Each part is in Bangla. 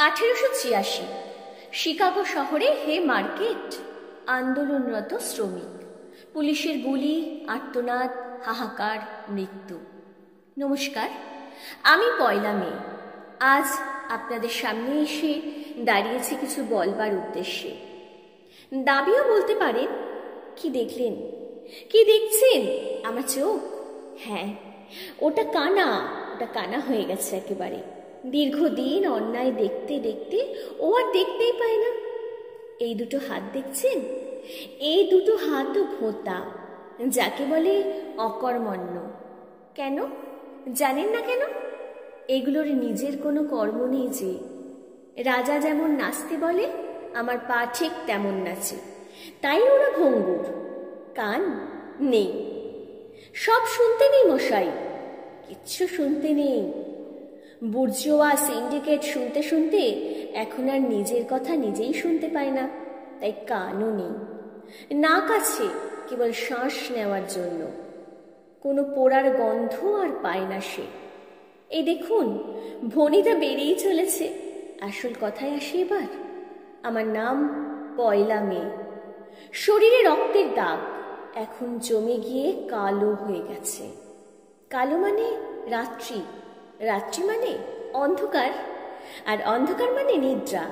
1886 শিকাগো শহরে হে মার্কেট, আন্দোলনরত শ্রমিক, পুলিশের গুলি, আর্তনাদ, হাহাকার, মৃত্যু। নমস্কার, আমি পয়লা মে। আজ আপনাদের সামনে এসে দাঁড়িয়েছি কিছু বলবার উদ্দেশ্যে। দাবিও বলতে পারেন। কি দেখলেন? কি দেখছেন? আমার চোখ? হ্যাঁ, ওটা কানা হয়ে গেছে একেবারে। দীর্ঘদিন অন্যায় দেখতে দেখতে ও আর দেখতেই পায় না। এই দুটো হাত দেখছেন? এই দুটো হাতও ভোঁতা, যাকে বলে অকর্মণ্য। কেন জানেন না? কেন? এগুলোর নিজের কোনো কর্ম নেই যে। রাজা যেমন নাচতে বলে, আমার পা ঠিক তেমন নাচে, তাই ওরা ভঙ্গুর। কান নেই, সব শুনতে নেই মশাই, কিচ্ছু শুনতে নেই। বুর্জোয়া সিন্ডিকেট শুনতে শুনতে এখন আর নিজের কথা নিজেই শুনতে পায় না, তাই কানও নেই। নাক আছে কেবল শ্বাস নেওয়ার জন্য, কোনো পোড়ার গন্ধ আর পায় না সে। এই দেখুন, ভনিতা বেরিয়েই চলেছে। আসল কথায় আসি এবার। আমার নাম পয়লা মে। শরীরে রক্তের দাগ এখন জমে গিয়ে কালো হয়ে গেছে। কালো মানে রাত্রি, রাত্রি মানে অন্ধকার, আর অন্ধকার মানে নিদ্রা,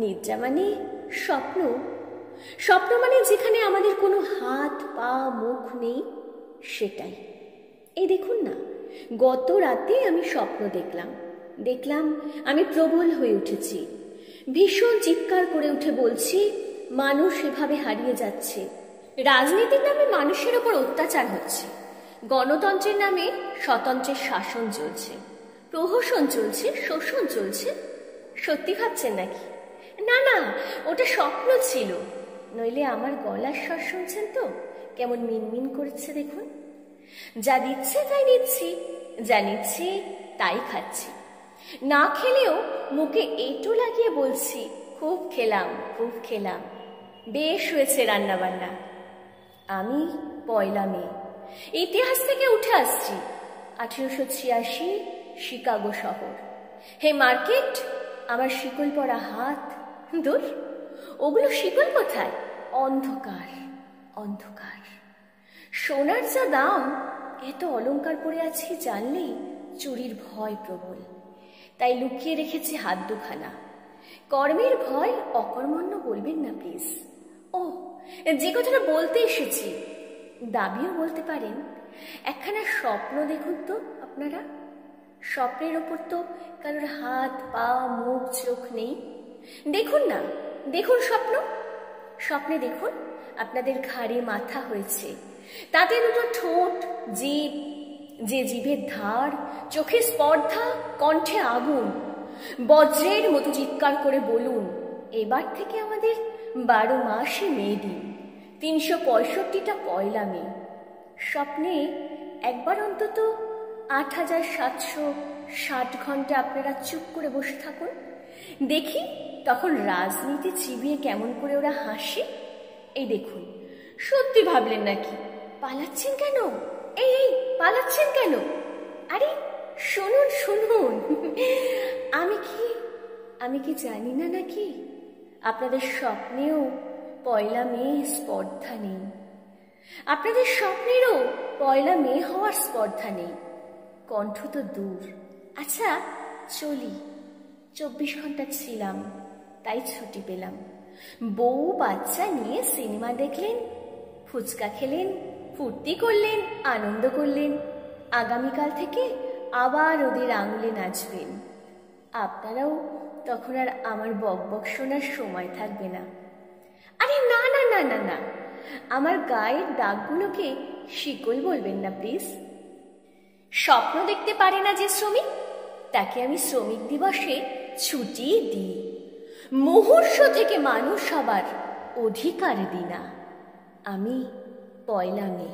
নিদ্রা মানে স্বপ্ন, স্বপ্ন মানে যেখানে আমাদের কোনো হাত পা মুখ নেই, সেটাই। এই দেখুন না, গত রাতে আমি স্বপ্ন দেখলাম আমি প্রবল হয়ে উঠেছি। ভীষণ চিৎকার করে উঠে বলছি, মানুষ এভাবে হারিয়ে যাচ্ছে। রাজনীতির নামে মানুষের ওপর অত্যাচার হচ্ছে, গণতন্ত্রের নামে স্বতন্ত্রের শাসন চলছে, প্রহসন চলছে, শোষণ চলছে। সত্যি ভাবছেন নাকি? না না, ওটা স্বপ্ন ছিল। নইলে আমার গলার স্বর শুনছেন তো কেমন মিনমিন করেছে? দেখুন, যা দিচ্ছে তাই নিচ্ছি, যা নিচ্ছি তাই খাচ্ছি। না খেলেও মুখে এঁটো লাগিয়ে বলছি, খুব খেলাম, খুব খেলাম, বেশ হয়েছে রান্না বান্না। আমি পয়লা মে, ইতিহাস থেকে উঠে আসছি। 1886 শিকাগো শহর, হে মার্কেট, আমার শিকল পরা হাত। দূর, ওগুলো শিকল কোথায়? অন্ধকার, অন্ধকার। সোনার যা দাম, এত অলংকার পরে আছি জানলেই চুরির ভয় প্রবল, তাই লুকিয়ে রেখেছি হাত দুখানা। কর্মের ভয় অকর্মণ্য বলবেন না প্লিজ। ও, যে কথাটা বলতে এসেছি, দাবিও বলতে পারেন। একখানা স্বপ্ন দেখুন তো আপনারা। স্বপ্নের ওপর তো কারোর হাত পা মুখ চোখ নেই। দেখুন না, দেখুন স্বপ্ন। স্বপ্নে দেখুন আপনাদের ঘাড়ে মাথা হয়েছে, তাতে দুটো ঠোঁট, জিভ, যে জিভের ধার, চোখে স্পর্ধা, কণ্ঠে আগুন। বজ্রের মতো চিৎকার করে বলুন, এবার থেকে আমাদের 12 মাসই মে দিন, 365টা পয়লা মে। স্বপ্নে একবার অন্তত 8760 ঘন্টা আপনারা চুপ করে বসে থাকুন, দেখি তখন রাজনীতি চিবিয়ে কেমন করে ওরা হাসে। এই দেখুন, সত্যি ভাবলেন নাকি? পালাচ্ছেন কেন? এই এই পালাচ্ছেন কেন? আরে শুনুন শুনুন, আমি কি জানি না নাকি আপনাদের স্বপ্নেও পয়লা মে স্পর্ধা নেই? আপনাদের স্বপ্নেরও পয়লা মে হওয়ার স্পর্ধা নেই। কণ্ঠ তো দূর। আচ্ছা চলি, 24 ঘন্টা ছিলাম, তাই ছুটি পেলাম। বউ বাচ্চা নিয়ে সিনেমা দেখলেন, ফুচকা খেলেন, ফুর্তি করলেন, আনন্দ করলেন। আগামীকাল থেকে আবার ওদের আঙুলে নাচবেন। আপনারাও তখন আর আমার বকবক শোনার সময় থাকবে না। আরে না না না না না, আমার গায়ের দাগগুলোকে শিকল বলবেন না প্লিজ। স্বপ্ন দেখতে পারে না যে শ্রমিক, তাকে আমি শ্রমিক দিবসে ছুটি দিই। মুহূর্ত থেকে মানুষ হবার অধিকার দিই না। আমি পয়লা মে।